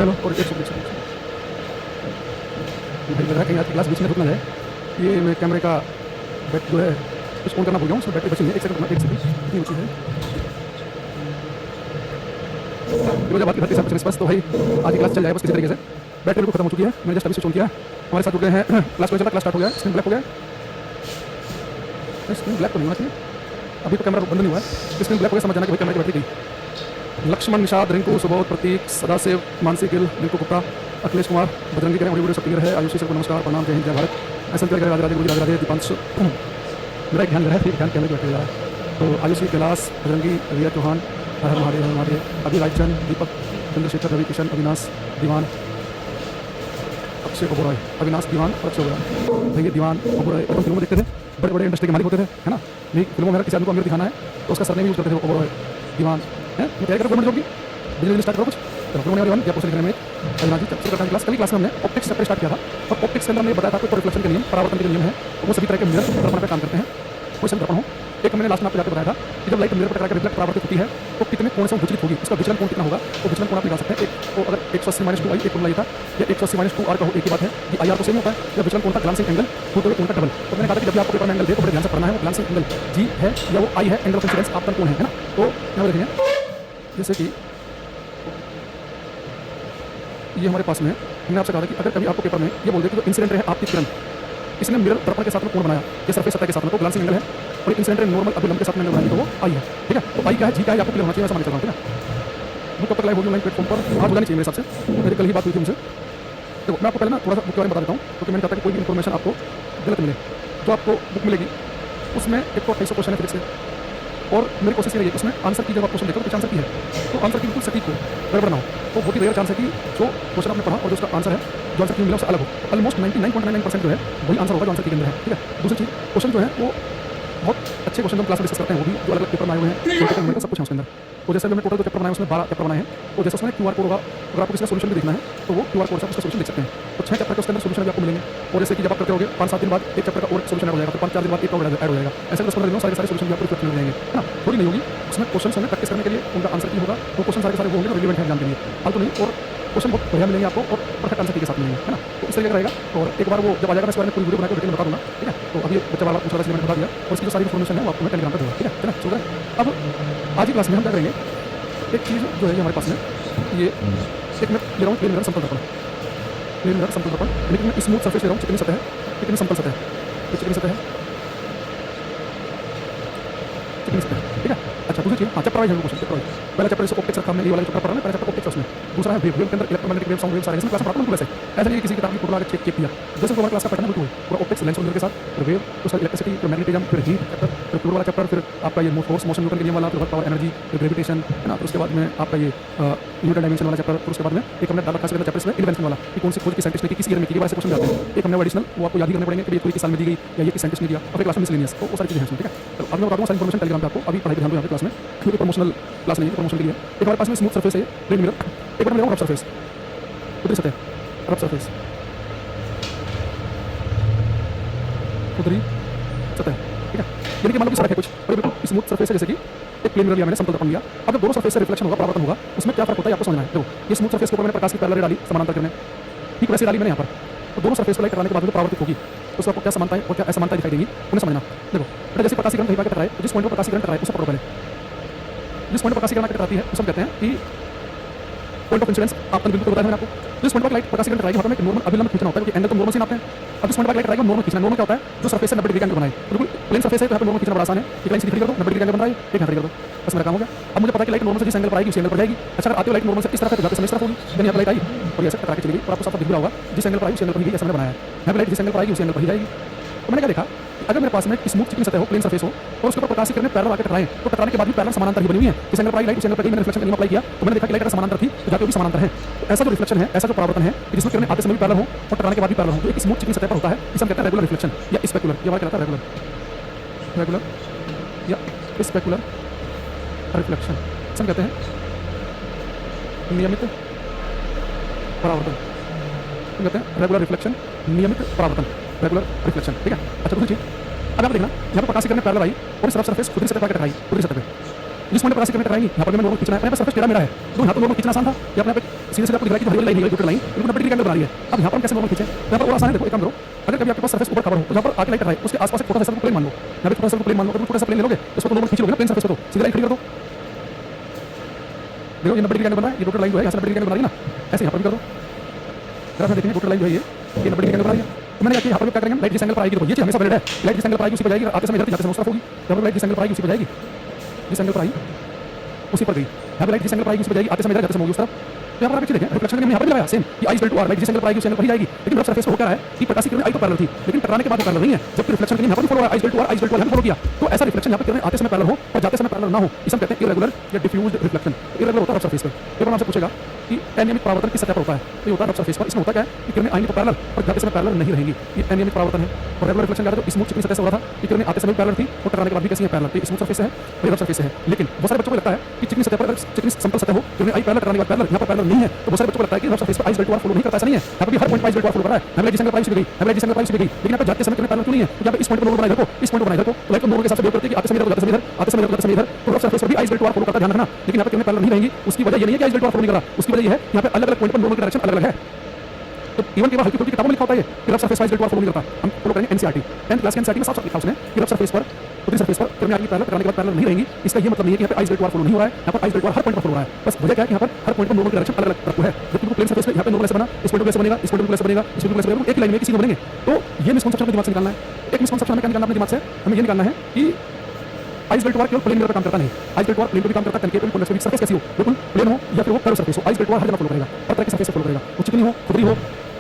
Hello और एक second भाई लग रहा है कहीं आज क्लास बीच में रुक ना जाए। ये मैं कैमरे का बैट जो है कुछ ऑन करना भूल गया हूँ, उसमें बैटरी बची नहीं है। एक सेकंड, एक सेकंड कितनी ऊँची है जब बात करते हैं बस। तो भाई आज की क्लास चल जाए बस किसी तरीके से। बैटरी बिल्कुल खत्म हो चुकी है, मैंने जस्ट अभी स्विच ऑन किया। हमारे साथ जुड़ गए हैं क्लास को चला, क्लास स्टार्ट हो गया, स्क्रीन ब्लैक हो गया। स्क्रीन ब्लैक तो नहीं होना चाहिए, अभी तो कैमरा बंद नहीं हुआ है। स्क्रीन ब्लैक हो गया, समझ जाना कि भाई कैमरे की बैटरी गई। लक्ष्मण, निषाद, रिंकू, सुबोध, प्रतीक, सदाशिव, मानसी गिल, रिंकू गुप्ता, अखिलेश कुमार, बजरंगी करें वीडियो सब क्लियर है। आयुषी सर को नमस्कार, प्रणाम, जय हिंद, जय भारत। ऐसा राधे राधे गुरु राधे राधे। दीपांश मेरा एक ध्यान रहा है, ध्यान कैमरे की बैटरी रहा है। तो आयुषी, कैलाश, बजरंगी, रिया चौहान, हर महादेव, हर महादेव, अभी राजचंद, दीपक, चंद्रशेखर, रवि किशन, अविनाश, दीवान, अक्षय ओबरॉय, अविनाश, दीवान और अक्षय ओबरॉय। भाई ये दीवान ओबरॉय अपन फिल्मों देखते थे, बड़े बड़े इंडस्ट्री के मालिक होते थे, है ना। नहीं फिल्मों में किसी आदमी को अमीर दिखाना है तो उसका सरनेम यूज करते थे ओबरॉय, दीवान है। मैं क्या करो गवर्नमेंट जॉब की बिजनेस स्टार्ट करो कुछ गवर्नमेंट या लिखने में अविनाश जी चैप्टर करता है क्लास। कल क्लास में हमने ऑप्टिक्स चैप्टर स्टार्ट किया था और ऑप्टिक्स के अंदर हमने बताया था आपको रिफ्लेक्शन के नियम, परावर्तन के नियम है, तो वो सभी तरह के मिरर दर्पण पर काम करते हैं। कोई सा दर्पण हो, एक मैंने लास्ट में आपको जाकर बताया था कि जब लाइट मिरर पर टकरा कर रिफ्लेक्ट परावर्तित होती है तो कितने कोण से विचलित होगी, उसका विचलन कोण कितना होगा, तो विचलन कोण आप निकाल सकते हैं। एक तो अगर 180 - 2 आई एक फॉर्मूला ये था, या 180 - 2 आर का हो, एक ही बात है कि आई आर तो सेम होता है। या विचलन कोण का ग्लांसिंग एंगल होता है कोण का डबल। तो मैंने कहा था कि जब आप पेपर में एंगल दे तो बड़े ध्यान से पढ़ना है, वो ग्लांसिंग एंगल जी है या वो आई है, एंगल ऑफ इंसिडेंस आपतन कोण है ना। तो यहाँ देखेंगे जैसे कि ये हमारे पास में है। हमने आपसे कहा था कि अगर कभी आपको पेपर में ये बोल दे कि जो इंसिडेंट है आपकी किरण, इसने मिरर दर्पण के साथ में कोण बनाया, ये सरफेस सतह के साथ में, तो ग्लांसिंग एंगल है। और इंसिडेंट नॉर्मल अभिलंब के साथ में एंगल बनाएंगे तो वो आई है, ठीक है। तो आई क्या है, जी क्या है, आपको क्लियर होना चाहिए, ऐसा मान चल रहा हूँ, ठीक है। बुक कब तक लाइव होगी ऑनलाइन प्लेटफॉर्म पर, आज होना चाहिए मेरे हिसाब से। मेरी कल ही बात हुई थी उनसे। देखो मैं आपको पहले ना थोड़ा सा बुक के बारे में बता देता हूँ, क्योंकि मैंने कहा था कि कोई भी इन्फॉर्मेशन आपको गलत मिले। जो आपको बुक मिलेगी उसमें 128 क्वेश्चन है फिजिक्स के, और मेरी कोशिश ये रही है उसमें आंसर की जब आप क्वेश्चन देखो तो आंसर की है तो आंसर की बिल्कुल सटीक हो, गड़बड़ ना हो। तो बहुत ही रेयर चांस है कि जो क्वेश्चन आपने पढ़ा और जो उसका आंसर है, जो आंसर की मिला उससे अलग हो। ऑलमोस्ट 99.99% जो है वही आंसर होगा जो आंसर के अंदर है, ठीक है। दूसरी चीज़, क्वेश्चन जो है वो बहुत अच्छे क्वेश्चन हम क्लास में डिस्कस करते हैं, वो भी जो अलग पेपर में आए हुए हैं, सब कुछ है उसके अंदर। तो जैसे हमने टोटल जो चैप्टर बनाए उसमें 12 चैप्टर बनाए हैं। तो जैसे उसमें QR कोड होगा, अगर आपको किसी का सोल्यूशन भी देखना है तो वो QR कोड से उसका सोल्यूशन देख सकते हैं। तो 6 चैप्टर के उसके अंदर सोल्यूशन भी आपको मिलेंगे। और जैसे कि जब आप करते होगे 5-7 दिन बाद एक चैप्टर का और सोल्यूशन ऐड हो जाएगा, फिर 5-4 दिन बाद एक और ऐड हो जाएगा। ऐसे 10-15 दिन में सारे सोल्यूशन भी आपको रिफ्लेक्ट मिल जाएंगे, है ना। थोड़ी नहीं होगी उसमें क्वेश्चन हमें प्रैक्टिस करने के लिए, उनका आंसर की होगा तो क्वेश्चन सारे वो होंगे जो रिलेवेंट है एग्जाम के लिए, फालतू नहीं। और क्वेश्चन बहुत बढ़िया मिलेंगे आपको और परफेक्ट आंसर के साथ मिलेंगे, है ना। तो इस तरीके का रहेगा। और एक बार वो जब आ जाएगा इस बारे में पूरी वीडियो बनाकर डिटेल में बता दूंगा, ठीक है। तो अभी बच्चा वाला पूछ रहा था इसलिए मैंने बता दिया, और इसकी जो सारी इन्फॉर्मेशन है वो आपको मैं टेलीग्राम पर दूंगा, ठीक है। चलो चल रहा है। अब आज की क्लास में हम क्या करेंगे, एक चीज़ जो है हमारे पास में ये एक मैं ले रहा हूँ प्लेन मिरर समतल दर्पण, प्लेन मिरर समतल दर्पण, लेकिन मैं स्मूथ सरफेस ले रहा हूँ, चिकनी सतह है, चिकनी समतल सतह है, चिकनी सतह है, चिकनी सतह, ठीक है। अच्छा दूसरी चीज़, हाँ चैप्टर वाइज है क्वेश्चन, चैप्टर वाइज। पहला चैप्टर जैसे ऑप्टिक्स रखा हमने, ये वाला चैप्टर पढ़ा ना, पहला चैप्टर ऑप्टिक्स है उसमें। दूसरा है वेव, वेव के अंदर इलेक्ट्रोमैग्नेटिक वेव, साउंड वेव, सारे इसमें क्लास में पढ़ाता हूँ पूरा ऐसा नहीं किसी किताब की फोटो आगे चेक किया। जैसे हमारा क्लास का पैटर्न बिल्कुल पूरा ऑप्टिक्स लेंस के साथ, फिर वेव, उसका इलेक्ट्रिसिटी, फिर मैग्नेटिज्म, फिर हीट चैप्टर, फिर फ्लूइड वाला चैप्टर, फिर आपका ये फोर्स मोशन न्यूटन के नियम वाला, फिर वर्क पावर एनर्जी, फिर ग्रेविटेशन, है ना। तो उसके बाद में आपका ये न्यूटन डायमेंशन वाला चैप्टर, फिर उसके बाद में एक हमने डाला खास चैप्टर इसमें इन्वेंशन वाला कि कौन सी खोज की साइंटिस्ट ने की, किस ईयर में की, वाले क्वेश्चन जाते हैं। एक हमने एडिशनल वो आपको याद ही करने पड़ेंगे कि ये कोई किस साल में दी गई या ये किस साइंटिस्ट ने दिया, और क्लास में मिसलेनियस, तो वो सारी चीजें हैं इसमें, ठीक है। तो अब मैं बता दूंगा सारी इन्फॉर्मेशन टेलीग्राम पे आपको, अभी पढ़ाई ध्यान दो यहाँ पे क्लास में, क्योंकि प्रमोशनल क्लास नहीं है, प्रमोशन के लिए। एक हमारे पास में स्मूथ सरफेस है, प्लेन मिरर। एक बार मैं रफ सरफेस, उतरी सतह, रफ सरफेस, उतरी सतह, ठीक है। यानी कि मान लो कि सड़क है कुछ और बिल्कुल स्मूथ सरफेस है, जैसे कि एक प्लेन मिरर लिया मैंने, समतल दर्पण लिया। अब जब दोनों सरफेस से रिफ्लेक्शन होगा, परावर्तन होगा, उसमें क्या फर्क होता है आपको समझना है। देखो ये स्मूथ सरफेस के ऊपर मैंने प्रकाश की पैरेलल डाली समानांतर करने, ठीक वैसे डाली मैंने यहाँ पर। तो दोनों सरफेस पर लाइट टकराने के बाद जो परावर्तित होगी उसको आपको क्या समानताएं और क्या असमानताएं दिखाई देंगी, उन्हें समझना। देखो बेटा जैसे प्रकाशीकरण कहीं पर टकराए, तो जिस पॉइंट पर प्रकाशीकरण टकराए उसे पकड़ो पहले। जिस पॉइंट पर प्रकाशीकरण टकराती है उसे कहते हैं कि पॉइंट ऑफ इंसिडेंस। आपने बिल्कुल बताया मैंने आपको, जिस पॉइंट पर लाइट प्रकाशीकरण टकराएगी वहां पर एक नॉर्मल अभिलंब खींचना होता है, क्योंकि एंगल तो नॉर्मल से नापते हैं। अब जिस पॉइंट पर लाइट टकराएगी नॉर्मल खींचना, नॉर्मल क्या होता है, जो सरफेस से 90 डिग्री का एंगल बनाए। बिल्कुल प्लेन सरफेस है तो यहाँ पर नॉर्मल खींचना बड़ा आसान है। एक लाइन सीधी कर दो, 90 डिग्री का एंगल बन रहा है, एक यहाँ कर दो, बस मेरा काम हो गया। अब मुझे पता है कि लाइट नॉर्मल से जिस एंगल पर आएगी उसी एंगल पर जाएगी। अच्छा अगर आती हो लाइट नॉर्मल से इस तरफ है तो जाते समय इस तरफ होगी, देन यहाँ पर लाइट आई और ऐसे टकरा के चली गई, और आपको साफ दिख रहा होगा जिस एंगल पर आई उसी एंगल पर ही गई, ऐसा मैंने बनाया है। यहाँ पर लाइट जिस एंगल पर आएगी उसी एंगल पर ही जाएगी। तो मैंने क्या देखा, अगर मेरे पास में स्मूथ चिकनी सतह हो, प्लेन सरफेस हो, और उसके ऊपर प्रकाशीकरण पैरेलल आके टकराएं, तो टकराने के बाद भी पैरेलल समानांतर ही बनी हुई है। जिस एंगल पर आई लाइट उस एंगल पर ही मैंने रिफ्लेक्शन का नियम अप्लाई किया, तो मैंने देखा कि लाइट अगर समानांतर थी तो जाके भी समानांतर है। तो ऐसा जो रिफ्लेक्शन है, ऐसा जो परावर्तन है, जिसमें किरणें आते समय भी पैरेलल हो और टकराने के बाद भी पैरेलल हो, तो एक स्मूथ चिकनी सतह पर होता है। इसे हम कहते हैं रेगुलर रिफ्लेक्शन या स्पेकुलर। ये वाला कहलाता है रेगुलर, रेगुलर या स्पेकुलर रिफ्लेक्शन। इसे हम कहते हैं नियमित परावर्तन, हम कहते हैं रेगुलर रिफ्लेक्शन, नियमित परावर्तन, रेगुलर रिफ्लेक्शन, ठीक है। अच्छा दूसरी चीज, अब आप देखना यहाँ पर प्रकाशीकरण पैरेलल आई और इस तरफ सरफेस खुद सतह पर टकराई, खुद सतह पे जिस पॉइंट पर प्रकाशित किरणें टकराएंगी यहाँ पर मैं नॉर्मल खींचना है, यहाँ पर सरफेस टेढ़ा मेढ़ा है तो यहाँ पर नॉर्मल खींचना आसान था। या अपने सीधे सीधे आपको दिख रहा है कि हरी लाइन है, न्यूट्रल लाइन बिल्कुल 90 डिग्री का एंगल बना रही है। अब यहाँ पर हम कैसे नॉर्मल खींचे, यहाँ पर और आसान है। देखो एक काम करो, अगर कभी आपके पास सरफेस ऊपर कवर हो तो यहाँ पर आके लाइट टकराए, उसके आसपास एक छोटा सा प्लेन मान लो, यहाँ पे छोटा सा प्लेन मान लो, छोटा सा प्लेन ले लोगे उसको नॉर्मल खींच लोगे ना, प्लेन सरफेस को तो सीधे लाइन खड़ी कर दो। देखो ये 90 डिग्री का एंगल बना है, ये न्यूट्रल लाइन जो है यहाँ से 90 डिग्री का एंगल बना रही है ना, ऐसे यहाँ पर भी कर दो। अगर आप देखेंगे न्यूट्रल लाइन जो है ये 90 डिग्री का एंगल बना रही है। तो मैंने यहाँ पर क्या करेंगे, लाइट जिस एंगल पर आएगी, तो ये चीज हमेशा वैलिड है, लाइट जिस एंगल पर आएगी उसी पर जाएगी, आते समय इधर जाते समय उस तरफ होगी। यहाँ पर लाइट जिस एंगल पर आएगी उसी पर जाएगी, जिस एंगल पर आई उसी पर गई। यहाँ पे लाइट जिस एंगल पर आएगी उसी पर जाएगी, आते समय इधर जाते समय होगी उस तरफ। तो यहाँ पर आप देखें रिफ्लेक्शन के यहाँ पर भी लगाया सेम, ये आई इक्वल टू आर, लाइट जिस एंगल पर आएगी उस एंगल पर ही जाएगी। लेकिन रफ सरफेस पर हो क्या रहा है कि प्रकाशित किरणें आई तो पैरेलल थी, लेकिन टकराने के बाद वो पैरेलल नहीं है, जबकि रिफ्लेक्शन के यहाँ पर फॉलो हो रहा है, I equal to R, I equal to R यहाँ फॉलो किया। तो ऐसा रिफ्लेक्शन यहाँ पर किरणें आते समय पैरेलल हो और जाते समय पैरेलल ना हो, इसे हम कहते हैं इरेगुलर या डिफ्यूज्ड रिफ्लेक्शन। इरेगुलर होता है रफ सरफेस पर। पेपर आपसे पूछेगा कि अनियमित परावर्तन किस सतह पर होता है, तो ये होता है रफ सरफेस पर। इसमें होता क्या है कि किरणें आएंगी तो पैरेलल और जाते समय पैरेलल नहीं रहेंगी, ये अनियमित परावर्तन है। और रेगुलर रिफ्लेक्शन क्या है, तो स्मूथ चिकनी सतह से हो रहा था कि किरणें आते समय पैरेलल थी और टकराने के बाद भी कैसी है पैरेलल, तो स्मूथ सरफेस है और रफ सरफेस है। लेकिन बहुत सारे बच्चों को लगता है कि चिकनी सतह पर, चिकनी समतल सतह हो, किरणें आई पैरेलल, टकराने के बाद पैरेलल, यहाँ पर पैरेलल नहीं है। तो बहुत सारे बच्चों को लगता है कि रफ सरफेस पर I equal to R follow नहीं करता, ऐसा नहीं है। यहाँ पर भी हर point I equal to R follow कर रहा है। यहाँ पे जिस एंगल पर आई उसी पे गई, यहाँ पे जिस एंगल पर आई उसी पे गई, लेकिन यहाँ पे जाते समय किरणें पैरेलल क्यों नहीं है, तो यहाँ पे इस पॉइंट पर नॉर्मल बनाए देखो, इस पॉइंट पर बनाए देखो, तो लाइट को नॉर्मल के हिसाब से बिहेव करती है कि आते समय इधर, जाते समय इधर, आते समय इधर, जाते समय इधर। तो रफ सरफेस पर भी आई इक्वल टू आर फॉलो करता है, ध्यान रखना। लेकिन यहाँ पे किरणें पैरेलल नहीं रहेंगी, उसकी वजह ये नहीं है कि आई इक्वल टू आर फॉलो नहीं कर रहा, उसकी वजह ये है यहाँ पे अलग अलग पॉइंट पर नॉर्मल की डायरेक्शन अलग अलग है। तो इवन केवल हल्की फुल्की किताबों में लिखा होता है कि रफ सरफेस पर I equal to R follow नहीं करता, हम फॉलो करेंगे एनसीईआरटी 10th क्लास के एनसीईआरटी में साफ-साफ लिखा उसने कि रफ सरफेस पर, ऊपरी सरफेस पर किरणें आएंगी पैरेलल, टकराने के बाद पैरेलल नहीं रहेंगी। इसका ये मतलब नहीं है कि यहाँ पे I equal to R follow नहीं हो रहा है, यहाँ पर आई इक्वल टू आर हर पॉइंट पर फॉलो हो रहा है। बस वजह क्या है कि यहाँ पर हर पॉइंट पर नॉर्मल की डायरेक्शन अलग अलग तरफ को है। जबकि प्लेन सरफेस पे यहाँ पे नॉर्मल ऐसे बना, इस पॉइंट पर ऐसे बनेगा, इस पॉइंट पर ऐसे बनेगा, इस पॉइंट पर ऐसे बनेगा, एक लाइन में किसी को बनेंगे। तो ये मिसकंसेप्शन अपने दिमाग से निकालना है। एक मिसकंसेप्शन हमें क्या निकालना अपने दिमाग से, हमें ये निकालना है कि आई इक्वल टू आर केवल प्लेन मिरर पर काम करता नहीं, आई इक्वल टू आर प्लेन पर भी काम करता है, कनकेव कॉन्वेक्स पे भी। सरफेस कैसी हो, बिल्कुल प्लेन हो या फिर वो कर्व सरफेस हो, आई इक्वल टू आर हर जगह फॉलो करेगा, हर तरह के सरफेस से फॉलो करेगा। वो चिकनी हो, खुदरी हो,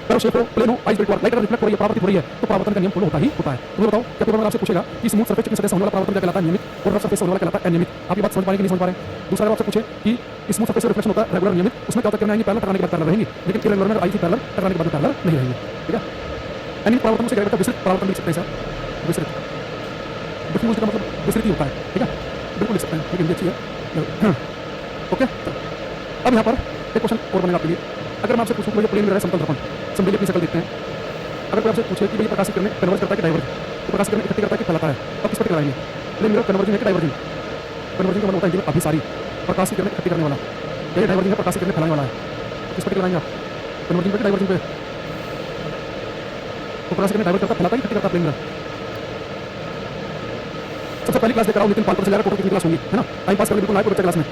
कर्व शेप हो, प्लेन हो, आई इक्वल टू आर। लाइट अगर रिफ्लेक्ट हो रही है, परावर्तित हो रही है, तो परावर्तन का नियम फॉलो होता ही होता है। तो बताओ क्या पेपर में आपसे पूछेगा कि स्मूथ सरफेस चिकनी सतह से होने वाला परावर्तन क्या कहलाता है, नियमित, और रफ सरफेस से होने वाला कहलाता है अनियमित। आप ये बात समझ पा रहे हैं कि नहीं समझ पा रहे हैं। दूसरा अगर आपसे पूछे कि स्मूथ सरफेस से रिफ्लेक्शन होता है रेगुलर नियमित, उसमें क्या होता है किरणें आएंगी पैरेलल, टकराने के बाद पैरेलल रहेंगी, लेकिन इरेगुलर में आई थी पैरेलल, टकराने के बाद पैरेलल नहीं रहेंगी। ठीक है, अनियमित परावर्तन से क्या कहते हैं, विस्तृत परावर्तन लिख सकते हैं सर, विस्तृत। डिफ्यूज्ड का मतलब विस्तृत ही होता है। ठीक है, बिल्कुल लिख सकते हैं, लेकिन ये अच्छी है। ओके, अब यहाँ पर एक क्वेश्चन और बनेगा आपके लिए। अगर मैं आपसे पूछूं कि प्लेन मिरर है, समतल दर्पण, समतल अपनी शक्ल देखते हैं। अगर कोई आपसे पूछे कि भाई प्रकाशित किरणें कन्वर्ज करता है कि डाइवर्ज, तो प्रकाशित किरणें इकट्ठी करता है कि फैलाता है, अब किस पर टिकराएंगे, प्लेन मिरर कन्वर्जिंग है कि डाइवर्जिंग। कन्वर्जिंग का मतलब होता है हिंदी में अभिसारी, प्रकाशित किरणें इकट्ठी करने वाला। ये डाइवर्जिंग है, प्रकाशित किरणें फैलाने वाला है। तो किस पर टिकराएंगे आप, कन्वर्जिंग पे कि डाइवर्जिंग पे। तो प्रकाशित किरणें डाइवर्ज करता है, फैलाता है कि इकट्ठी करता है प्लेन मिरर। सबसे पहली क्लास लेकर आओ, नितिन पालकर से लेकर टोटल कितनी क्लास होंगी, है ना, टाइम पास करके बिल्कुल आए बच्चा क्लास में।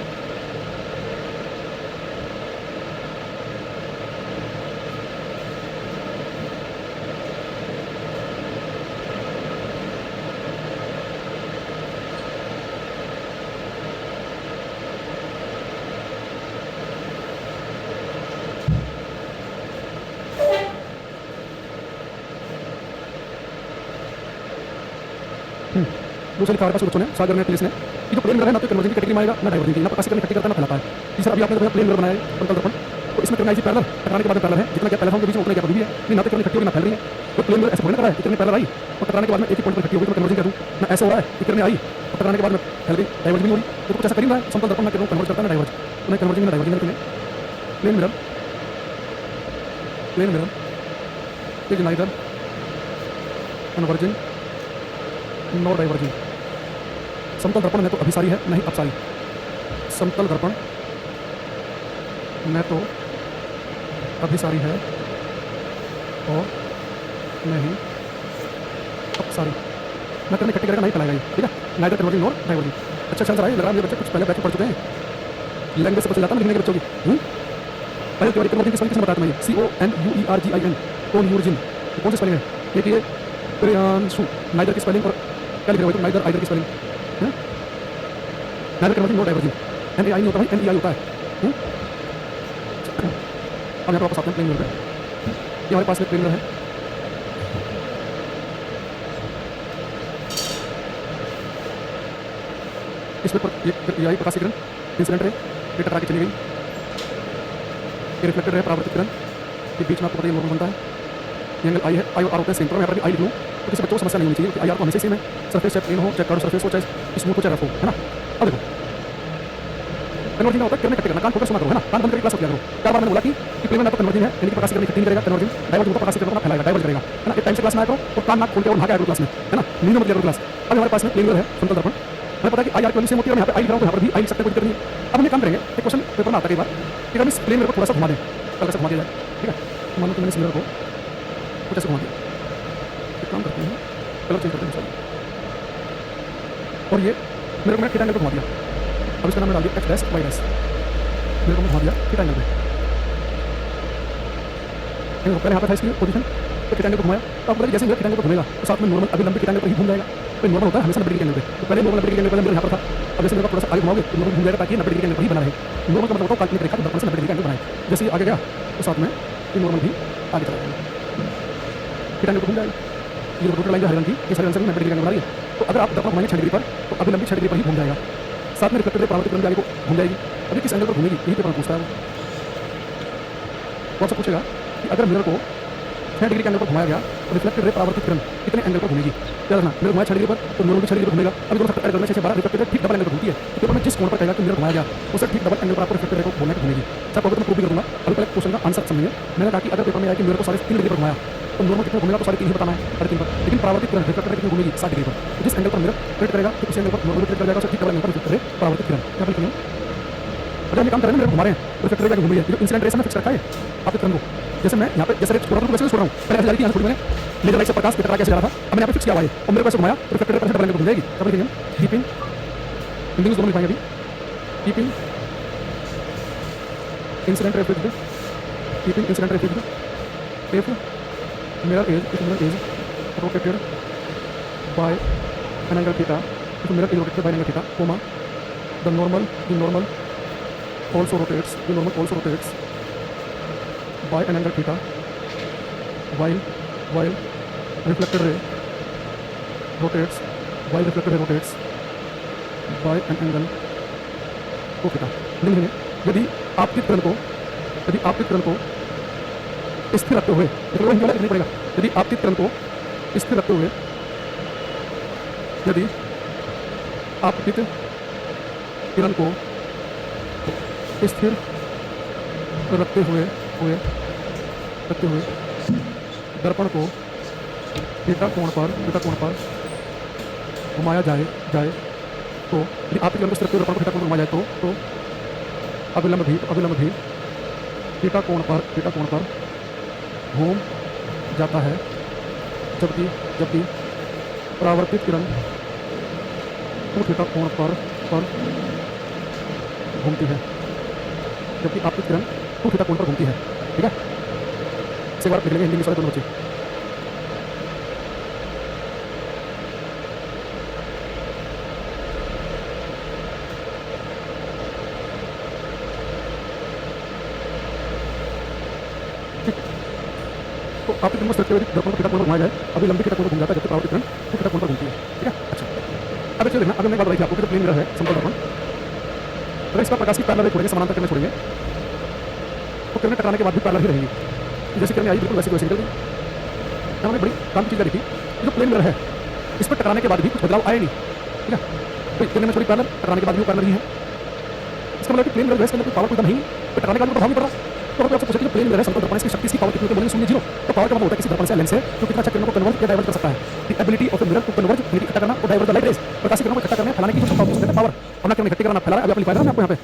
दूसरे लिखा हमारे पास बच्चों ने, सागर ने, पुलिस ने, कि जो प्लेन मिरर है ना तो कन्वर्जिंग की कैटेगरी में आएगा ना डाइवर्जिंग की, ना प्रकाशित किरणें इकट्ठी करता है ना फैलाता है। तीसरा अभी आपने जो प्लेन मिरर बनाया है समतल दर्पण, तो इसमें किरणें आई थी पैरेलल, टकराने के बाद पैरेलल है, जितना गैप पहले हम बीच में उतना गैप अभी भी है, नहीं ना तो किरणें इकट्ठी होगी ना फैल रही है। तो प्लेन मिरर ऐसे थोड़ी ना कर रहा है कि किरणें पैरेलल आई और टकराने के बाद में एक ही पॉइंट पर इकट्ठी होगी तो कन्वर्जिंग करूँ, ना ऐसा हो रहा है कि किरणें आई और टकराने के बाद में फैल गई, डाइवर्ज भी नहीं हो रही। तो कुछ ऐसा कर ही रहा है, समतल दर्पण ना किरणों कन्वर्ज करता है ना डाइवर्ज, तो नहीं कन्वर्जिंग ना डाइवर्जिंग में plane mirror, plane mirror is neither converging nor diverging. समतल दर्पण न तो अभिसारी है नहीं अपसारी, समतल दर्पण न तो अभिसारी है और नहीं अपसारी। न करने इकट्ठी करेगा नहीं फैलाएगा ये, ठीक है, नाइदर कन्वर्जिंग नॉर डाइवर्जिंग। अच्छा आंसर आए, लग रहा है मेरे बच्चे कुछ पहले बैच में पढ़ चुके हैं, लैंग्वेज से पता जाता है लिखने के बच्चों की। पहले थ्योरी कन्वर्जिंग की स्पेलिंग किसने बताया तुम्हें, CONUERGIN, कॉन्यूर्जिन, कौन सी स्पेलिंग है, ये कि ये प्रियांशु, नाइदर की स्पेलिंग और क्या लिख रहे हो तुम, नाइदर आइदर की spelling, neither converging nor diverging, NAI नहीं होता भाई, NEI होता है। अब यहाँ पर वापस आते हैं प्लेन मिरर पे, ये हमारे पास में प्लेन मिरर है, इस पर ये आई प्रकाश किरण इंसिडेंट रे, ये टकरा के चली गई, ये रिफ्लेक्टेड है परावर्तित किरण, ये बीच में आपको पता है नॉर्मल बनता है, ये एंगल आई है, आई और आर होता है सेम, तो मैं यहाँ पर भी आई लिख लूँ तो किसी बच्चों को समस्या नहीं होनी चाहिए कि आई आर को हमेशा सेम है, सरफेस चाहे प्लेन हो चाहे कर्व सरफेस हो चाहे स्मूथ हो चाहे रफ हो, है ना। अब देखो कन्वर्जिंग होता है किरणें इकट्ठी करना, कान खोलकर सुना करो, है ना, कान बंद करके क्लास हो गया करो। 4 बार मैंने बोला कि प्लेन में तो कन्वर्जिंग है, यानी कि प्रकाश किरण इकट्ठी करेगा, कन्वर्जिंग डाइवर्ज होगा, प्रकाश किरण फैलाएगा, डाइवर्ज करेगा, है ना। एक टाइम से क्लास में आया करो और कान नाक खोल के और नहा के आया करो क्लास में, है ना, नींद मत लिया करो क्लास। अब हमारे पास में प्लेन मिरर है, समतल दर्पण, हमें पता है कि आई आर की वैल्यू सेम होती है, और यहाँ पे आई लिख रहा हूँ तो यहाँ पर भी आई लिख सकते हैं, कोई दिक्कत नहीं है। अब हम ये काम करेंगे, एक क्वेश्चन पेपर में आता है कई बार कि हम इस प्लेन मिरर को थोड़ा सा घुमा दें, हल्का सा घुमा दिया जाए, ठीक है। तो मान लो कि मैंने इस मिरर को कुछ ऐसे घुमा दिया, एक काम करते हैं, कलर चेंज करते हैं सॉरी, और ये मेरे को मैं थीटा एंगल पर घुमा दिया। अब इसका नाम मैं डाल दिया एक्स डैश वाई डैश, मेरे को मैं घुमा दिया थीटा एंगल पे। पहले यहाँ पर था इसकी पोजीशन, तो थीटा एंगल को घुमाया, तो आपको पता है जैसे थीटा एंगल को घूमेगा तो साथ में नॉर्मल अभी लंबे थीटा एंगल पर ही घूम जाएगा। तो नॉर्मल होता है हमेशा 90 डिग्री एंगल पे, तो पहले नॉर्मल 90 डिग्री एंगल पर यहाँ पर था, अब जैसे मेरे को थोड़ा सा आगे घुमाओगे तो नॉर्मल घूम जाएगा ताकि 90 डिग्री एंगल पर ही बना रहे। नॉर्मल का मतलब होता है काल्पनिक रेखा, तो दर्पण से 90 डिग्री एंगल बनाए, जैसे ये आगे गया तो साथ में ये नॉर्मल भी आगे चला जाएगा, थीटा एंगल घूम जाएगा। ये रोटेट लाइन जो हरे रंग की, इस हरे रंग से 90 डिग्री एंगल बना रही है, तो अगर आप दर्पण घुमाएंगे 6 डिग्री पर तो अभी लंबी 6 डिग्री पर ही घूम जाएगा, साथ में रिफ्लेक्टेड रे परावर्तित किरण भी आगे को घूम जाएगी। अभी किस एंगल पर घूमेगी यही पेपर पूछता है वो आपसे पूछेगा कि अगर मिरर को 6 डिग्री के एंगल पर घुमाया गया तो रिफ्लेक्टेड रे परावर्तित किरण कितने एंगल पर घूमेगी। क्या रखना, मिरर घुमाया 6 डिग्री पर तो नॉर्मल भी 6 डिग्री पर घूमेगा। अभी दोनों फैक्टर ऐड करने 6 से 12 रिफ्लेक्टेड रे ठीक डबल एंगल पर घूमती है, तो पेपर में जिस कोण पर कहेगा कि मिरर घुमाया गया उससे ठीक डबल एंगल पर आपको रिफ्लेक्टेड रे को घूमने को घूमेगी। सब मैं प्रूव भी करूंगा, अभी पहले क्वेश्चन का आंसर समझिए। मैंने कहा कि अगर पेपर में आया कि मिरर को 3.5 डिग्री पर घुमाया तो नॉर्मल कितना घूमेगा, तो 3.5 ही बताना है, 3.5 पर, लेकिन परावर्तित किरण रिफ्लेक्टेड रे कितनी घूमेगी 60 डिग्री पर। तो जिस एंगल पर मिरर रोटेट करेगा तो उस एंगल पर नॉर्मल रोटेट कर जाएगा, उससे ठीक डबल एंगल पर रिफ्लेक्टेड रे परावर्तित किरण। क्या बोलते हैं, अगर हम ये काम करें ना मिरर घुमा रहे हैं तो रिफ्लेक्टेड रे घूम रही है, जो इंसिडेंट रे से फिक्स रखा है आपके किरण को। जैसे मैं यहाँ पे जैसे रेट छोड़ रहा हूँ वैसे छोड़ रहा हूँ, पहले ऐसे जा रही थी, यहाँ से मैंने लेजर लाइट से प्रकाश की तरह कैसे जा रहा था, अब मैंने यहाँ पे फिक्स किया हुआ है और मेरे को ऐसे घुमाया तो रिफ्लेक्टेड रे पर डबल एंगल घूम जाएगी। क्या बोलेंगे, कीपिंग इंग्लिश दोनों लिखाएंगे अभी, keeping incident ray fixed, keeping incident ray fixed if mirror is rotated by an angle theta, if mirror is rotated by an angle theta, comma the normal also rotates by an angle theta while reflected ray rotates by an angle theta। लिखेंगे यदि आपकी किरण को स्थिर रखते हुए, हिंदी वाला लिखना पड़ेगा, यदि आपकी किरण को स्थिर रखते हुए, यदि आपकी किरण को स्थिर रखते हुए दर्पण को थीटा कोण पर घुमाया जाए तो यदि आपकी किरण को स्थिर रखते हुए दर्पण को थीटा कोण पर घुमाया जाए तो अभिलंब भी थीटा कोण पर घूम जाता है, जबकि परावर्तित किरण थीटा कोण पर घूमती है, जबकि आपकी किरण थीटा कोण पर घूमती है। ठीक है, इसे एक बार लिख लेंगे हिंदी में सारे दोनों बच्चे। तो आपकी किरण को स्थिर रखते हुए दर्पण को थीटा कोण पर घुमाया जाए, अभी लंबी थीटा कोण पर घूम जाता है, जबकि परावर्तित किरण थीटा कोण पर घूमती है। ठीक है, अच्छा अब एक चीज देखना, अगर मैं बात बताई थी आपको कि प्लेन मिरर है समतल दर्पण, अगर इसका प्रकाश की पैरेलल रे छोड़ेंगे, समानांतर किरणें छोड़ेंगे तो किरणें टकराने के बाद भी पैरेलल ही रहेंगी, जैसी किरणें आई बिल्कुल वैसी निकल गई। हमने बड़ी काम की चीज करी थी, जो प्लेन मिरर है इस पर टकराने के बाद भी कुछ बदलाव आए नहीं। ठीक है, तो किरणें में थोड़ी पैरेलल, टकराने के बाद भी वो पैरेलल ही है। इसका मतलब कि प्लेन मिरर है, इसके अंदर कोई पावर कोई नहीं, तो टकराने के बाद प्रभाव नहीं पड़ रहा। तो आपसे पूछा कि प्लेन मिरर है समतल दर्पण, इसकी शक्ति, इसकी पावर कितनी होती है, बोलेंगे 0 0। तो पावर का मतलब होता है किसी दर्पण से लेंस है जो कितना अच्छा किरणों को कन्वर्ट या डाइवर्ट कर सकता है। The ability of the mirror to convert, इकट्ठा करना और डाइवर्ट द लाइट रेज, प्रकाश किरणों को इकट्ठा करने फैलाने की जो क्षमता होती है, उसको पावर। अपना किरण इकट्ठी करना, फैलाना, अभी आप लिखा था ना आपको यहाँ पे,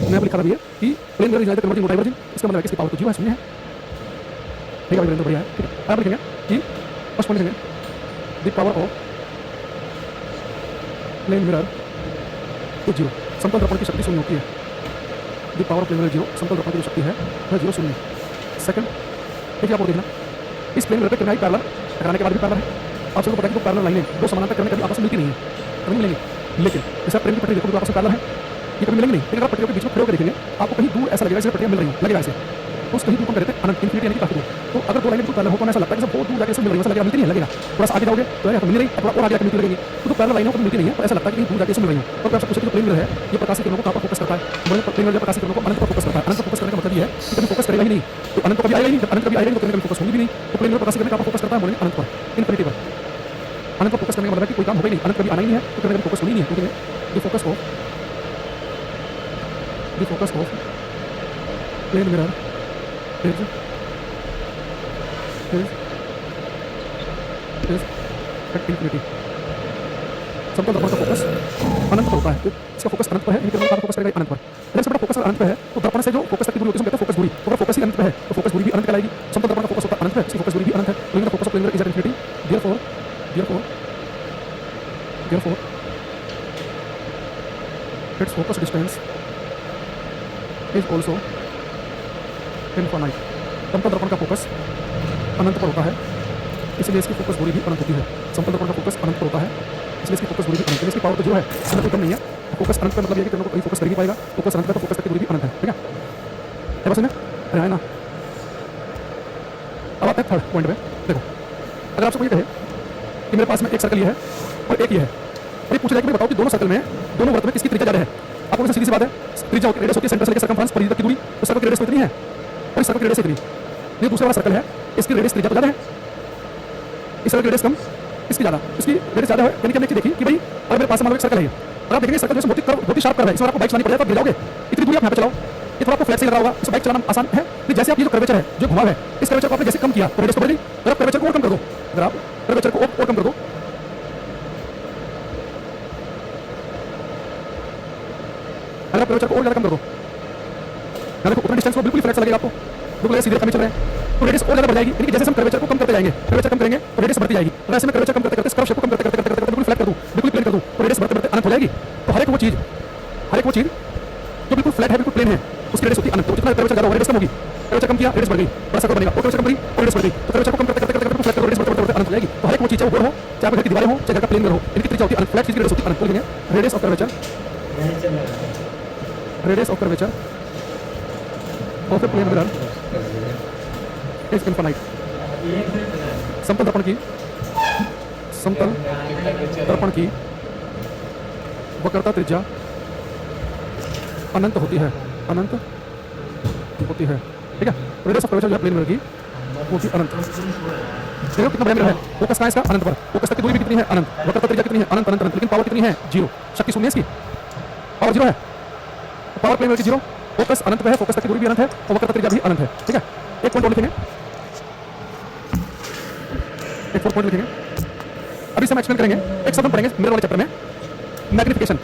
मैं आपको लिखा था भी है कि plane mirror is neither converging nor diverging, इसका मतलब है कि इसकी पावर तो 0 है, 0 है। ठीक है, बढ़िया है। ठीक है, आप लिखेंगे कि फर्स्ट पॉइंट लिखेंगे the power of plane mirror is 0, समतल दर्पण की शक्ति 0 होती है। The power of plane mirror 0, समतल दर्पण की जो शक्ति है वह 0 0। सेकंड, देखिए आप और देखना, इस प्लेन मिरर पे किरणें पैरेलल, टकराने के बाद भी पैरेलल है। आप सबको पता है कि दो पैरेलल लाइनें, दो समानांतर किरणें कभी आपस में मिलती नहीं है, कभी मिलेंगी, लेकिन जैसे आप ट्रेन की पटरी देखो तो आपस में पैरेलल है, ये कभी मिलेंगे नहीं। लेकिन अगर पटरियों के बीच में खड़े होकर देखेंगे आपको कहीं दूर ऐसा लगेगा जैसे पटरियां मिल रही हो, लगेगा ऐसे, तो उस कहीं दूर को कहते हैं अनंत, इन्फिनिटी यानी कि काफी दूर। तो अगर दो लाइनें बिल्कुल पैरेलल हो तो ऐसा लगता है कि सब बहुत दूर जाके सब मिल रही है, ऐसा लगेगा, मिलती नहीं है, लगेगा थोड़ा सा आगे जाओगे तो यार मिल रही है, थोड़ा और आगे जाके मिलती लगेगी। तो पैरेलल लाइनों को मिलती नहीं है, तो ऐसा लगता है कि कहीं दूर जाके सब मिल रही हो। और आपसे पूछे कि प्लेन मिरर है ये प्रकाश की किरणों को कहां पर फोकस करता है, बोले प्लेन मिरर प्रकाश की किरणों को अनंत पर फोकस करता है। अनंत पर फोकस करने का मतलब ये है कि कभी फोकस करेगा ही नहीं, तो अनंत कभी आएगा ही नहीं, जब अनंत कभी आएगा नहीं तो कभी फोकस होगी भी नहीं। तो प्लेन मिरर प्रकाश की किरणें कहां पर फोकस करता है, बोलेंगे अनंत पर, इन्फिनिटी पर। अनंत पर फोकस करने का मतलब है कि कोई काम होगा ही नहीं, अनंत कभी आना ही नहीं है, तो कभी फोकस होनी नहीं है। क्योंकि the focus of plane mirror is at infinity. समतल दर्पण का फोकस अनंत पर होता है। तो इसका फोकस अनंत पर है, इनके का फोकस करेगा अनंत पर। अगर इसका फोकस अनंत पे है तो दर्पण से जो फोकस तक की दूरी होती है उसको कहते हैं फोकस दूरी। तो अगर फोकस ही अनंत पे है तो फोकस दूरी भी अनंत कहलाएगी। समतल दर्पण का फोकस होता है अनंत पे, इसकी फोकस दूरी भी अनंत है। तो the focus of plane mirror is at infinity. Therefore its focus distance is also infinite। समतल दर्पण का फोकस अनंत पर होता है, इसलिए इसकी फोकस दूरी भी अनंत होती है। समतल दर्पण का फोकस अनंत पर होता है, इसलिए इसकी फोकस दूरी भी अनंत है। इसकी पावर तो 0 है, इसमें कोई कम नहीं है। फोकस अनंत का मतलब ये है कि तेरे को कहीं फोकस कर ही नहीं पाएगा। फोकस अनंत है तो फोकस तक की दूरी भी अनंत है। ठीक है बस ना, अरे आए ना। अब आते हैं थर्ड पॉइंट पे। देखो, अगर आपसे कोई कहे कि मेरे पास में एक सर्कल ये है और एक ये है, और ये पूछा जाए कि बताओ कि दोनों सर्कल में, दोनों वृत्त में किसकी त्रिज्या ज्यादा है? आपको सीधी सी बात है, त्रिज्या रेडियस होती है सेंटर से लेकर सर्कमफ्रेंस परिधि तक की दूरी। तो सर्कल की रेडियस इतनी है और इस सर्कल की रेडियस इतनी। ये दूसरा वाला सर्कल है, इसकी रेडियस त्रिज्या तो ज्यादा है, इस सर्कल की रेडियस कम, इसकी ज्यादा। इसकी रेडियस ज्यादा है, यानी कि हमने देखी कि भाई अगर मेरे पास मान लो एक सर्कल है और आप देखेंगे सर्कल जैसे बहुत ही शार्प कर रहा है, इसमें आपको बाइक चलानी पड़ जाए तो गिर जाओगे। इतनी दूरी आप यहाँ पे चलाओ, ये थोड़ा आपको फ्लैट से लग रहा होगा, इस बाइक चलाना आसान है। लेकिन जैसे आप ये जो कर्वेचर है, जो घुमाव है, इस कर्वेचर को आपने जैसे कम किया तो रेडियस तो बढ़ गई। अगर आप कर्वेचर को और कम कर दो, अगर आप कर्वेचर को और कम कर दो, अगर कर्वेचर को और ज्यादा कम कर दो, देखो उतना डिस्टेंस को बिल्कुल फ्लैट लगेगा आपको, बिल्कुल सीधे कम चल रहे हैं, तो रेडियस और ज्यादा बढ़ जाएगी। यानी कि जैसे हम कर्वेचर को कम करते जाएंगे, कर्वेचर कम करेंगे तो रेडियस बढ़ती जाएगी। और ऐसे में कर्वेचर कम करते करते कर्व शेप को कम करते करते करते बिल्कुल फ्लैट कर दूं, बिल्कुल प्लेन कर दूं, तो रेडियस बढ़ते बढ़ते अनंत हो जाएगी। तो हर एक वो चीज जो बिल्कुल फ्लैट है, बिल्कुल प्लेन है, उसकी रेडियस होती है अनंत। तो जितना कर्वेचर ज्यादा होगा रेडियस कम होगी, कर्वेचर कम किया रेडियस बढ़ गई, बड़ा सर्कल बनेगा, और कर्वेचर कम करी और रेडियस बढ़ गई। तो कर्वेचर को कम करते करते करते बिल्कुल फ्लैट करो, रेडियस बढ़ते बढ़ते अनंत हो जाएगी। तो हर एक वो चीज चाहे वो गोल हो, चाहे घर की दीवारें हो, चाहे घर का प्लेन घर हो, इनकी त्रिज्या होती है अनंत। फ्लैट चीज की रेडियस होती है अनंत। बोलेंगे radius of curvature, radius of curvature of a plane mirror is infinite. समतल दर्पण की वक्रता त्रिज्या अनंत होती है, अनंत होती है। ठीक है, रेडियस ऑफ कर्वेचर जो है प्लेन मिरर की वो भी अनंत। देखो कितना बड़ा मिरर है, फोकस कहाँ है इसका? अनंत पर। फोकस तक की दूरी भी कितनी है? अनंत। वक्रता त्रिज्या कितनी है? अनंत अनंत अनंत। लेकिन पावर कितनी है? 0। शक्ति शून्य है इसकी, पावर 0 है। पावर प्लेन मिरर की 0, फोकस अनंत पे है, फोकस तक की दूरी भी अनंत है और वक्रता त्रिज्या भी अनंत है। ठीक है, एक पॉइंट और लिखेंगे, एक 4 पॉइंट लिखेंगे। अभी से हम एक्सप्लेन करेंगे, एक शब्द हम पढ़ेंगे मिरर वाले चैप्टर में, मैग्निफिकेशन।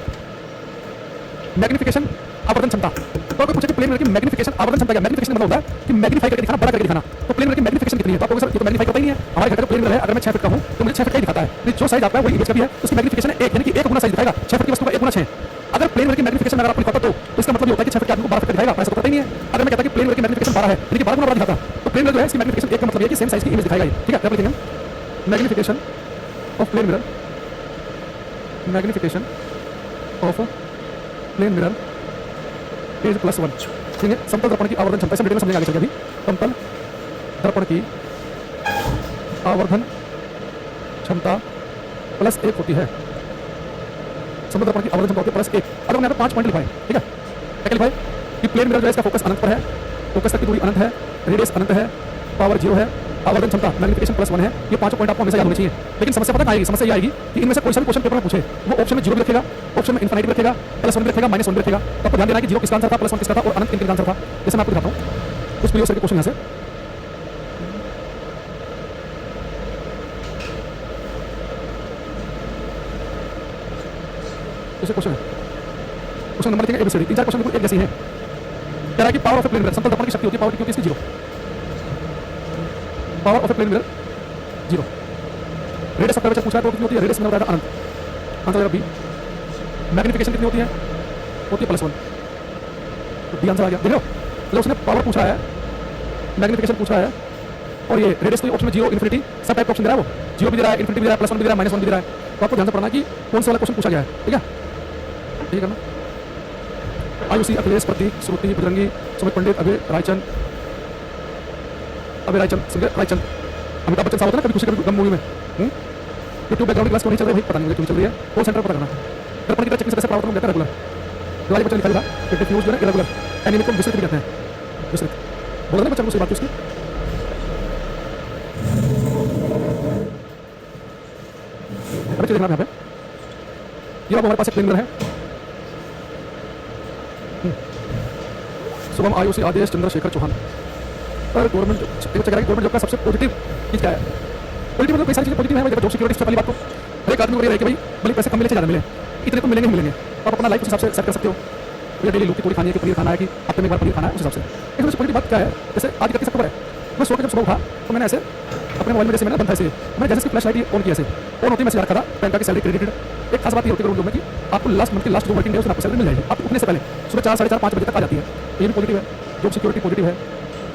मैग्निफिकेशन आवर्धन क्षमता। तो अगर पूछे कि प्लेन मिरर की मैग्निफिकेशन आवर्धन क्षमता क्या? मैग्निफिकेशन मतलब होता है कि मैग्नीफाई करके दिखाना, बड़ा करके दिखाना। तो प्लेन मिरर की मैग्निफिकेशन कितनी है? तो आपको सर ये तो मैग्नीफाई होता ही नहीं है। हमारे घर का प्लेन मिरर है, अगर मैं 6 फीट का हूं तो मुझे 6 फीट का ही दिखाता है। जो साइज आपका है वही इमेज का भी है, उसकी मैग्निफिकेशन है 1, यानी कि 1 गुना साइज दिखाएगा। 6 फीट की वस्तु का 1 गुना 6। अगर प्लेन मिरर की मैग्निफिकेशन अगर आपको दिखाता तो इसका मतलब ये होता है कि 6 फीट के आदमी को 12 फीट का दिखाएगा, ऐसा तो होता ही नहीं है। अगर मैं कहता कि प्लेन मिरर की मैग्निफिकेशन 12 है, यानी कि 12 गुना बड़ा दिखाता, तो प्लेन मिरर जो है इसकी मैग्निफिकेशन 1 का मतलब ये है कि सेम साइज की इमेज दिखाएगा ये। ठीक है, क्या लिखेंगे? Magnification of plane mirror, magnification of plane mirror is +1। ठीक है, समतल दर्पण की आवर्धन क्षमता, डिटेल में समझेंगे आगे चल के। अभी समतल दर्पण की आवर्धन क्षमता +1 होती है। समतल दर्पण की आवर्धन क्षमता होती है +1। अब हमने यहाँ पे 5 पॉइंट लिखवाए। ठीक है, क्या लिखवाए कि प्लेन मिरर जो है इसका फोकस अनंत पर है, फोकस तक की दूरी अनंत है, रेडियस अनंत है, पावर 0 है, आवर्धन क्षमता मैग्निफिकेशन +1 है। ये 5 पॉइंट आपको हमेशा याद होने चाहिए। लेकिन समस्या पता आएगी, समस्या ये आएगी कि इनमें से कोई सा भी क्वेश्चन पेपर में पूछे, वो ऑप्शन में 0 भी रखेगा, ऑप्शन में इनफाइनाइट भी रखेगा, +1 भी रखेगा, -1 भी रखेगा। तो आपको ध्यान देना है कि 0 किसका आंसर था, +1 किसका था और अनंत किसका आंसर था। जैसे मैं आपको दिखाता हूँ कुछ प्रीवियस के क्वेश्चन यहाँ से। जैसे क्वेश्चन है, क्वेश्चन नंबर लिखेंगे ABCD, 3-4 क्वेश्चन बिल्कुल एक जैसे ही हैं। कह रहा है कि power of a plane mirror, समतल दर्पण की शक्ति होती है, पावर कितनी होती है इसकी? 0। Power of a plane mirror 0। Radius of curvature पूछा है तो कितनी होती है? रेडियस में बताया था अनंत, आंसर होगा बी। मैग्निफिकेशन कितनी होती है? होती है +1। तो बी आंसर आ गया। देख लो, मतलब उसने पावर पूछा है, मैग्निफिकेशन पूछा है, और ये रेडियस तो ऑप्शन में 0 इन्फिनिटी सब टाइप का ऑप्शन दे रहा है। वो 0 भी दे रहा है, इन्फिनिटी भी दे रहा है, +1 भी दे रहा है, -1 भी दे रहा है। तो आपको ध्यान से पढ़ना कि कौन सा वाला क्वेश्चन पूछा गया है। ठीक है, ठीक है ना। आयुषी, अखिलेश, प्रतीक, श्रुति, बजरंगी, सुमित पंडित, अभय रायचंद, रायचंद, अमिताभ बच्चन साहब होता है ना कभी खुशी कभी गम मूवी में। यूट्यूब बैकग्राउंड क्लास क्यों नहीं चल रही भाई? पता नहीं मुझे क्यों चल रही है। कॉल सेंटर पता करना। दर्पण की चेकिंग से कैसे प्राप्त होता है? रेगुलर। दिवाली बच्चन लिखा था कि डिफ्यूज जो है इरेगुलर, एनीमिक को विस्तृत भी कहते हैं। विस्तृत बोल रहे बच्चन को, सही बात है उसकी। अभी देखना यहाँ पे, ये हमारे पास एक प्लेन मिरर है। शुभम, आयुषी, आदेश, चंद्रशेखर चौहान। पर गवर्नमेंट जॉब का सबसे पॉजिटिव चीज क्या है? पॉजिटिव मतलब कई सारी चीजें पॉजिटिव है। जॉब सिक्योरिटी से पहली बात तो हर एक आदमी को ये रहे कि भाई भले पैसे कम मिले ज़्यादा मिले, इतने तो मिलेंगे ही मिलेंगे। आप अपना लाइफ उस हिसाब से सेट कर सकते हो। भैया डेली लूप की पूरी खानी है कि पनीर खाना है कि हफ्ते में एक बार पनीर खाना है, उस हिसाब से। एक सबसे बड़ी बात क्या है, जैसे आज 31 अक्टूबर है, मैं सो के जब सुबह उठा तो मैंने ऐसे अपने मोबाइल में जैसे मैंने बंद था ऐसे, मैंने जैसे फ्लैश लाइट ऑन किया ऐसे ऑन होती है, मैसेज आ रखा था बैंक की सैलरी क्रेडिटेड। एक खास बात ये होती है में कि आपको लास्ट मंथ के लास्ट जो वर्किंग डे उसमें आपको सैलरी मिल जाएगी। आपको उठने से पहले सुबह 4, साढ़े 4, 5 बजे तक आ जाती है। तो ये भी पॉजिटिव है, जॉब सिक्योरिटी पॉजिटिव है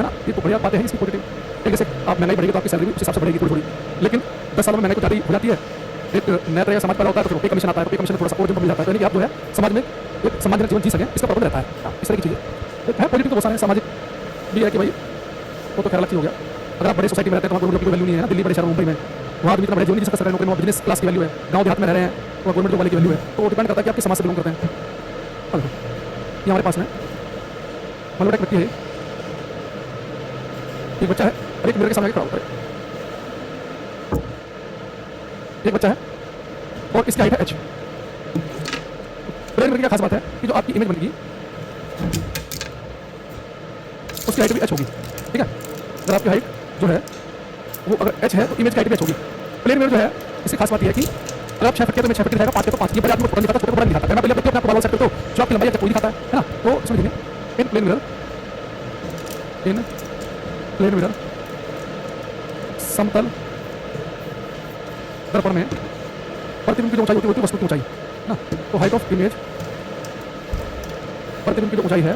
ना। ये तो बढ़िया बातें हैं इसकी पॉजिटिव। एक जैसे आप महंगाई बढ़ेगी तो आपकी सैलरी भी उस हिसाब से बढ़ेगी थोड़ी थोड़ी, लेकिन 10 सालों में महंगाई कुछ ज़्यादा हो जाती है। एक नया तरह का समाज पैदा होता है तो पे कमीशन आता है, पे कमीशन थोड़ा सा और जब मिल जाता है, यानी कि आप जो है समाज में एक समाजजनक जीवन जी सकें, इसका प्रबंध रहता है। इस तरह की चीज़ें है पॉजिटिव तो बहुत सारे सामाजिक भी है कि भाई वो तो खैर अलग चीज़ हो गया। अगर आप बड़े सोसाइटी में रहते हैं तो वहाँ गवर्नमेंट की वैल्यू नहीं है ना। दिल्ली बड़े शहर मुंबई में वहाँ आदमी इतना बड़े जीवन जी सकता है, नौकरी में बिजनेस क्लास की वैल्यू है। गाँव देहात में रह रहे हैं तो गवर्नमेंट वाले की वैल्यू है। तो डिपेंड करता है कि आप किस समाज से बिलोंग करते हैं। ये हमारे पास में मतलब एक व्यक्ति है, एक बच्चा है और एक मेरे के सामने खड़ा होकर एक बच्चा है और इसकी हाइट है h। प्लेन की क्या खास बात है कि जो आपकी इमेज बनेगी उसकी हाइट भी h होगी, ठीक है। अगर आपकी हाइट जो है वो अगर h है तो इमेज की हाइट भी h होगी। प्लेन में जो है इसकी खास बात यह है कि अगर आप 6 फीट के तो मैं 6 फीट दिखाएगा, 5 के तो 5। ये बड़े आदमी को दिखाता है, छोटे को बड़ा नहीं दिखाता है। मैं पहले बच्चे अपने बाल सेट करते हो जो आपकी लंबाई कोई दिखाता है ना। तो समझिए इन प्लेन मिरर समतल दर्पण में प्रतिबिंब की जो ऊंचाई होती है वस्तु की ऊंचाई ना। तो हाइट ऑफ इमेज प्रतिबिंब की जो ऊंचाई है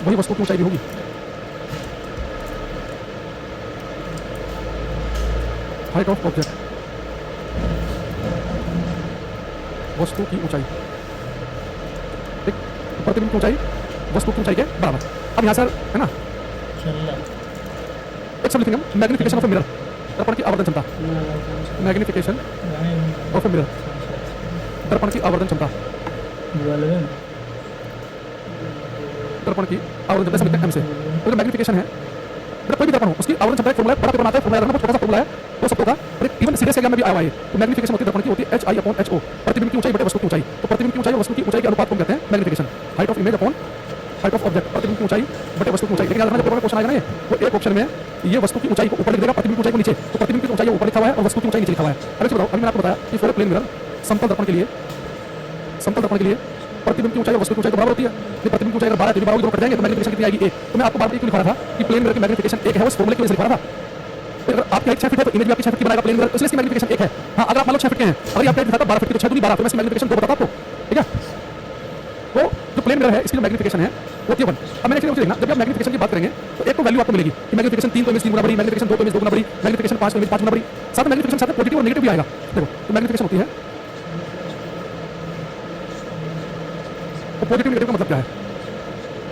वही वस्तु की ऊंचाई भी होगी। हाइट ऑफ ऑब्जेक्ट वस्तु की ऊंचाई, ठीक। प्रतिबिंब की ऊंचाई वस्तु की ऊंचाई के बराबर। अब यहाँ सर है ना एक सब लिखेंगे मैग्निफिकेशन ऑफ ए मिरर, दर्पण की आवर्धन क्षमता। मैग्निफिकेशन ऑफ ए मिरर, दर्पण की आवर्धन क्षमता। दर्पण की आवर्धन क्षमता समझते हैं हमसे। तो जो मैग्निफिकेशन है मतलब कोई भी दर्पण हो उसकी आवर्धन क्षमता एक फॉर्मूला बड़ा पेपर आता है, फॉर्मूला रखना बहुत छोटा सा फॉर्मूला है वो सबको का। और इवन सीरियस एग्जाम में भी आया है। तो मैग्निफिकेशन होती है दर्पण की होती है HI/HO, प्रतिबिंब की ऊंचाई बटे वस्तु की ऊंचाई। तो प्रतिबिंब की ऊंचाई और वस्तु की ऊंचाई के अनुपात को कहते हैं magnification. Height of image upon height of object, प्रतिबिंब की ऊंचाई बटे वस्तु की ऊंचाई। लेकिन याद रखना जब पेपर में क्वेश्चन आएगा ना वो एक ऑप्शन में ये वस्तु की ऊंचाई को ऊपर लिख देगा, प्रतिबिंब की ऊंचाई को नीचे। तो प्रतिबिंब की ऊंचाई ऊपर लिखा हुआ है और वस्तु की ऊंचाई नीचे लिखा हुआ है। अरे बताओ, अभी मैंने आपको बताया कि फॉर प्लेन मिरर समतल दर्पण के लिए प्रतिबिंब की ऊंचाई और वस्तु की ऊंचाई तो बराबर होती है। ये प्रतिबिंब की ऊंचाई अगर 12 है तो 12 कट जाएंगे तो मैग्निफिकेशन कितनी आएगी 1। तो मैं आपको बार-बार क्यों लिखा रहा था कि प्लेन मिरर की मैग्निफिकेशन 1 है, उस फॉर्मूले की वजह से लिखा रहा था। अगर आपकी हाइट 6 फीट है तो इमेज भी आपकी 6 फीट की बनाएगा प्लेन मिरर, इसलिए इसकी मैग्निफिकेशन 1 है। हाँ, अगर आप मान लो 6 फीट के हैं, अगर आपकी हाइट दिखाता 12 फीट की तो 6 दूनी 12, तो मैं इसकी मैग्निफिकेशन 2 बताता आपको, ठीक है। तो जो प्लेन मिरर है इसकी जो मैग्निफिकेशन है वो 1। अब मैंने एक्चुअली देखना जब आप मैग्निफिकेशन की बात करेंगे तो एक तो वैल्यू आपको मिलेगी कि मैग्निफिकेशन 3 तो इमेज 3 गुना बड़ी, मैग्निफिकेशन 2 तो इमेज 2 गुना बड़ी, मैग्निफिकेशन 5 तो इमेज 5 गुना बड़ी। साथ में मैग्निफिकेशन साथ पॉजिटिव और नेगेटिव भी आएगा। देखो तो मैग्निफिकेशन होती है तो पॉजिटिव नेगेटिव का मतलब क्या है।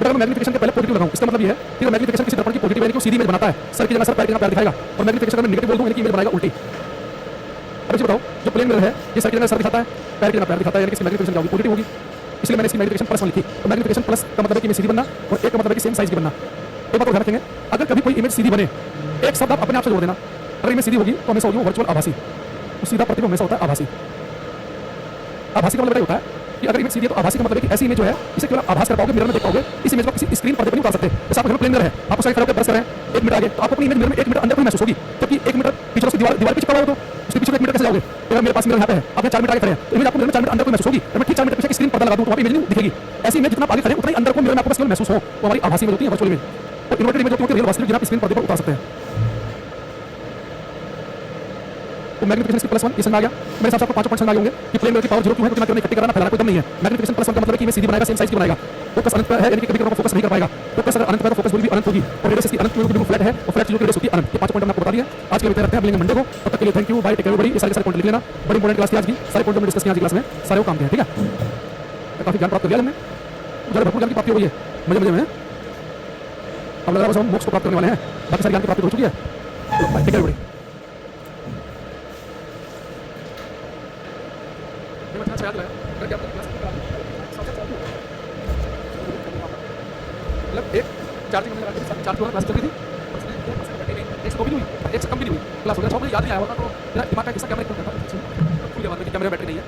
अगर मैं मैग्निफिकेशन के पहले पॉजिटिव लगाऊं इसका मतलब ये है कि मैग्निफिकेशन किसी दर्पण की पॉजिटिव यानी कि सीधी इमेज बनाता है, सर की जगह सर, पैर की जगह पैर दिखाएगा। और मैग्निफिकेशन अगर मैं नेगेटिव बोल दूं यानी कि इमेज बनाएगा उल्टी। अब ये बताओ जो प्लेन मिरर है ये सर की जगह सर दिखाता है, पैर की जगह पैर दिखाता है, यानी कि इसकी मैग्निफिकेशन क्या होगी, पॉजिटिव होगी। इसलिए मैंने इसकी मैग्निफिकेशन प्लस 1 लिखी। तो मैग्निफिकेशन प्लस का मतलब है कि इमेज सीधी बनना और 1 का मतलब है कि सेम साइज की बनना। एक बात और ध्यान रखेंगे, अगर कभी कोई इमेज सीधी बने एक शब्द आप अपने आप से जोड़ देना। अगर इमेज सीधी होगी तो हमेशा होगी वो वर्चुअल आभासी, तो सीधा प्रतिबिंब हमेशा होता है आभासी। आभासी का मतलब होता है कि अगर इमेज सीधी है तो आभासी का मतलब है कि ऐसी इमेज जो है इसे केवल आभास कर पाओगे, मिरर में देख पाओगे। इस इमेज को किसी स्क्रीन पर नहीं उतार सकते। जैसे आपको प्लेन मिरर है, आपको साइड खड़े होकर बस कर रहे हैं 1 मिनट आगे, तो आपको अपनी इमेज मिरर में 1 मिनट अंदर कोई महसूस होगी, जबकि 1 मिनट पीछे उसकी दीवार पे चिपका हुआ हो तो उसके पीछे 1 मिनट कैसे जाओगे। तो मेरे पास मिरर यहाँ पे है, आप 4 मिनट आगे खड़े हैं तो इमेज आपको मिरर में 4 मिनट अंदर कोई महसूस होगी। तो मैं ठीक 4 मिनट पीछे स्क्रीन पर्दा लगा दूं तो वहाँ पे इमेज नहीं दिखेगी। ऐसी इमेज जितना आगे खड़े उतना ही अंदर को मिरर में आपको बस केवल महसूस हो, वो हमारी आभासी इमेज होती है, वर्चुअल इमेज। और इन्वर्टेड इमेज होती है रियल वास्तविक जिन्हें आप स्क्रीन पर्दे पर उतार सकते हैं। तो मैग्निफिकेशन इसकी प्लस 1 ये समझ आ गया। मेरे हिसाब से आपको 5 पॉइंट समझ आ गए होंगे कि प्लेन मिरर की पावर 0 क्यों है, क्योंकि ना केवल इकट्ठी कराना फैलाना कोई दम नहीं है। मैग्निफिकेशन प्लस 1 का मतलब है कि इमेज सीधी बनाएगा, सेम साइज की बनाएगा। फोकस अनंत पर है यानी कि कभी कभी फोकस नहीं कर पाएगा। फोकस अगर अनंत पर तो फोकस भी अनंत होगी। और रेडियस इसकी अनंत बिल्कुल फ्लैट है और फ्लैट चीजों की रेडियस होती है अनंत। ये 5 पॉइंट हमने आपको बता दिए। आज के लिए रखते हैं, मिलेंगे मंडे को। तब तक के लिए thank you, bye, take care everybody. ये सारे पॉइंट लिख लेना, बड़ी इंपॉर्टेंट क्लास थी आज की। सारे पॉइंट हमने डिस्कस किया आज की क्लास में, सारे वो काम किए, ठीक है। काफी ज्ञान प्राप्त कर लिया हमने, जरा भरपूर ज्ञान की प्राप्ति हो गई है, मजे मजे में। अब लग रहा है बस हम मोक्ष को प्राप्त करने वाले हैं, बाकी सारी ज्ञान की प्राप्ति हो चुकी है। Take care everybody. मतलब एक चार्जिंग में लगा के 4 क्लास चल रही थी, एक तो भी नहीं हुई, एक से कम भी नहीं हुई क्लास हो गया। मुझे याद नहीं आया होगा तो मेरा दिमाग का हिस्सा कैमरा खुल गया, मतलब कि कैमरे में बैटरी नहीं है।